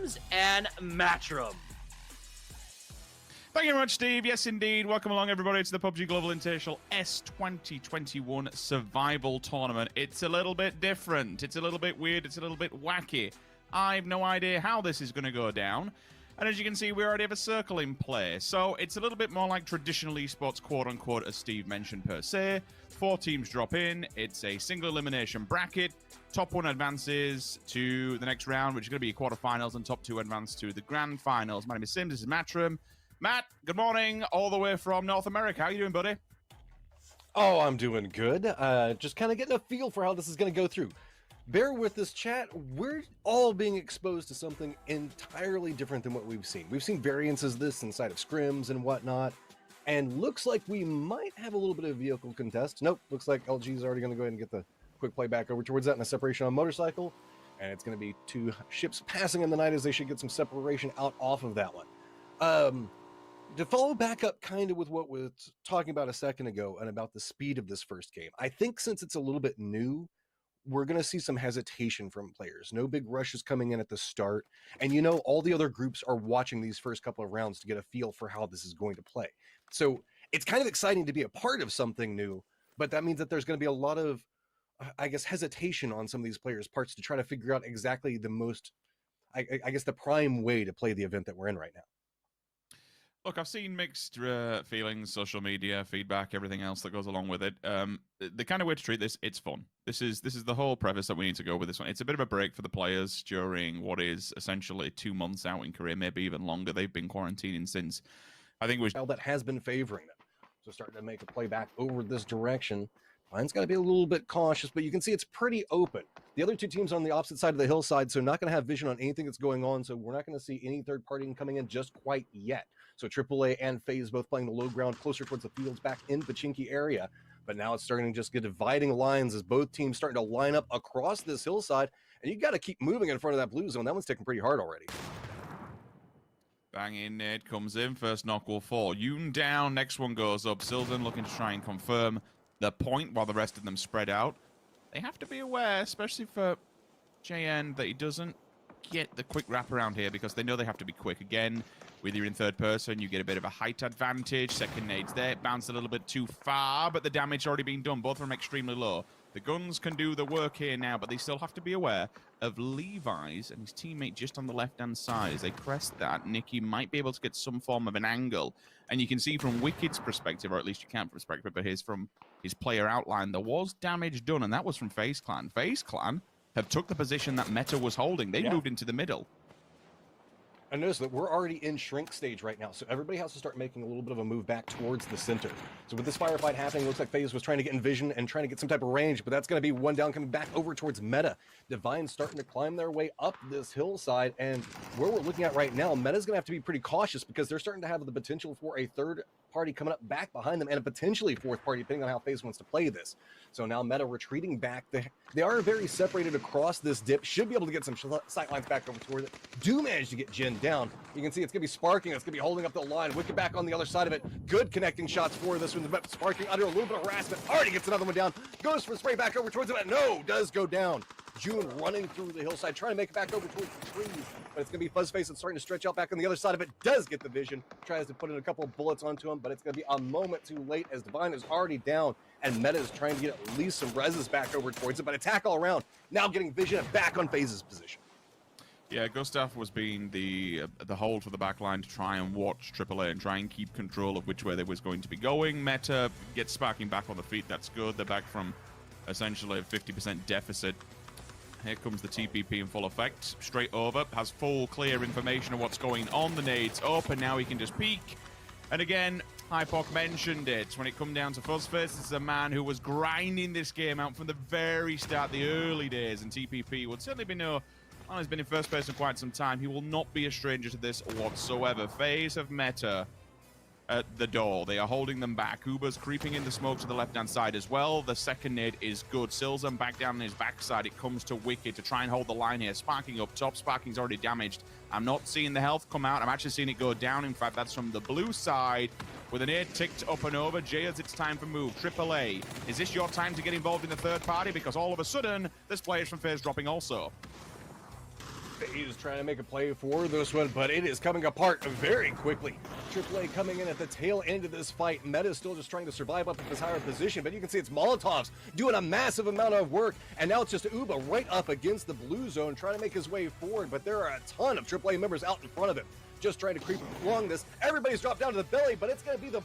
Sims and Matrum. Thank you very much, Steve. Yes, indeed. Welcome along, everybody, to the PUBG Global Invitational S 2021 Survival Tournament. It's a little bit different. It's a little bit weird. It's a little bit wacky. I've no idea how this is going to go down. And as you can see, we already have a circle in play. So it's a little bit more like traditional esports, quote-unquote, as Steve mentioned per se. 4 teams drop in. It's a single elimination bracket. Top 1 advances to the next round, which is going to be quarterfinals, and top 2 advance to the grand finals. My name is Sims. This is Matrum. Matt, good morning, all the way from North America. How are you doing, buddy? Oh, I'm doing good. Just kind of getting a feel for how this is going to go through. Bear with this, chat. We're all being exposed to something entirely different than what we've seen. We've seen variances of this inside of scrims and whatnot, and looks like we might have a little bit of vehicle contest. Nope, looks like LG is already going to go ahead and get the quick play back over towards that in a separation on motorcycle, and it's going to be 2 ships passing in the night as they should get some separation out off of that one. To follow back up kind of with what we were talking about a second ago and about the speed of this first game, I think since it's a little bit new, we're going to see some hesitation from players. No big rushes coming in at the start. And you know, all the other groups are watching these first couple of rounds to get a feel for how this is going to play. So it's kind of exciting to be a part of something new, but that means that there's going to be a lot of, I guess, hesitation on some of these players' parts to try to figure out exactly the most, I guess, the prime way to play the event that we're in right now. Look, I've seen mixed feelings, social media, feedback, everything else that goes along with it. The kind of way to treat this, it's fun. This is the whole premise that we need to go with this one. It's a bit of a break for the players during what is essentially 2 months out in career, maybe even longer. They've been quarantining since, I think it was... That has been favoring them. So starting to make a play back over this direction. Mine's got to be a little bit cautious, but you can see it's pretty open. The other 2 teams are on the opposite side of the hillside, so not going to have vision on anything that's going on, so we're not going to see any third party coming in just quite yet. So AAA and FaZe both playing the low ground closer towards the fields back in the Pachinki area, but now it's starting to just get dividing lines as both teams starting to line up across this hillside, and you got to keep moving in front of that blue zone. That one's taking pretty hard already. Bang in, nade comes in, first knock will fall. Yoon down, next one goes up. Sylvan looking to try and confirm the point while the rest of them spread out. They have to be aware, especially for JN, that he doesn't get the quick wrap around here because they know they have to be quick. Again, whether you're in third person, you get a bit of a height advantage. Second nade's there, bounced a little bit too far, but the damage already been done. Both of them extremely low. The guns can do the work here now, but they still have to be aware of Levi's and his teammate just on the left-hand side. As they crest that, Nicky might be able to get some form of an angle. And you can see from Wicked's perspective, or at least you can from perspective, but here's from his player outline, there was damage done, and that was from FaZe Clan. FaZe Clan have took the position that Meta was holding. They moved into the middle. And notice that we're already in shrink stage right now, so everybody has to start making a little bit of a move back towards the center. So with this firefight happening, it looks like FaZe was trying to get in vision and trying to get some type of range, but that's going to be one down coming back over towards Meta. Divine's starting to climb their way up this hillside, and where we're looking at right now, Meta's going to have to be pretty cautious because they're starting to have the potential for a third party coming up back behind them and a potentially fourth party, depending on how FaZe wants to play this. So now Meta retreating back. They are very separated across this dip. Should be able to get some sight lines back over towards it. Do manage to get Jin down. You can see it's going to be Sparking. It's going to be holding up the line. Wicked back on the other side of it. Good connecting shots for this one. Sparking under a little bit of harassment. Already gets another one down. Goes for a spray back over towards it. No, does go down. June running through the hillside, trying to make it back over towards the trees. But it's going to be Fuzzface and starting to stretch out back on the other side of it. Does get the vision. Tries to put in a couple of bullets onto him, but it's going to be a moment too late as Divine is already down. And Meta is trying to get at least some reses back over towards it, but attack all around. Now getting vision and back on FaZe's position. Yeah, Gustav was being the hold for the backline to try and watch AAA and try and keep control of which way they was going to be going. Meta gets Sparking back on the feet. That's good. They're back from essentially a 50% deficit. Here comes the TPP in full effect. Straight over. Has full clear information of what's going on. The nade's open. Now he can just peek. And again, Hypok mentioned it. When it come down to Fuzzface, this is a man who was grinding this game out from the very start, the early days. And TPP would certainly be he's been in first person quite some time. He will not be a stranger to this whatsoever. FaZe have Meta at the door. They are holding them back. Uber's creeping in the smoke to the left-hand side as well. The second nade is good. Silzan back down on his backside. It comes to Wicked to try and hold the line here. Sparking up top. Sparking's already damaged. I'm not seeing the health come out. I'm actually seeing it go down. In fact, that's from the blue side. With an nade ticked up and over. Jayers, it's time for move. AAA, is this your time to get involved in the third party? Because all of a sudden, there's players from FaZe dropping also. FaZe trying to make a play for this one, but it is coming apart very quickly. AAA coming in at the tail end of this fight. Meta still just trying to survive up at this higher position, but you can see it's Molotovs doing a massive amount of work, and now it's just Uba right up against the blue zone trying to make his way forward, but there are a ton of AAA members out in front of him just trying to creep along this. Everybody's dropped down to the belly, but it's going to be the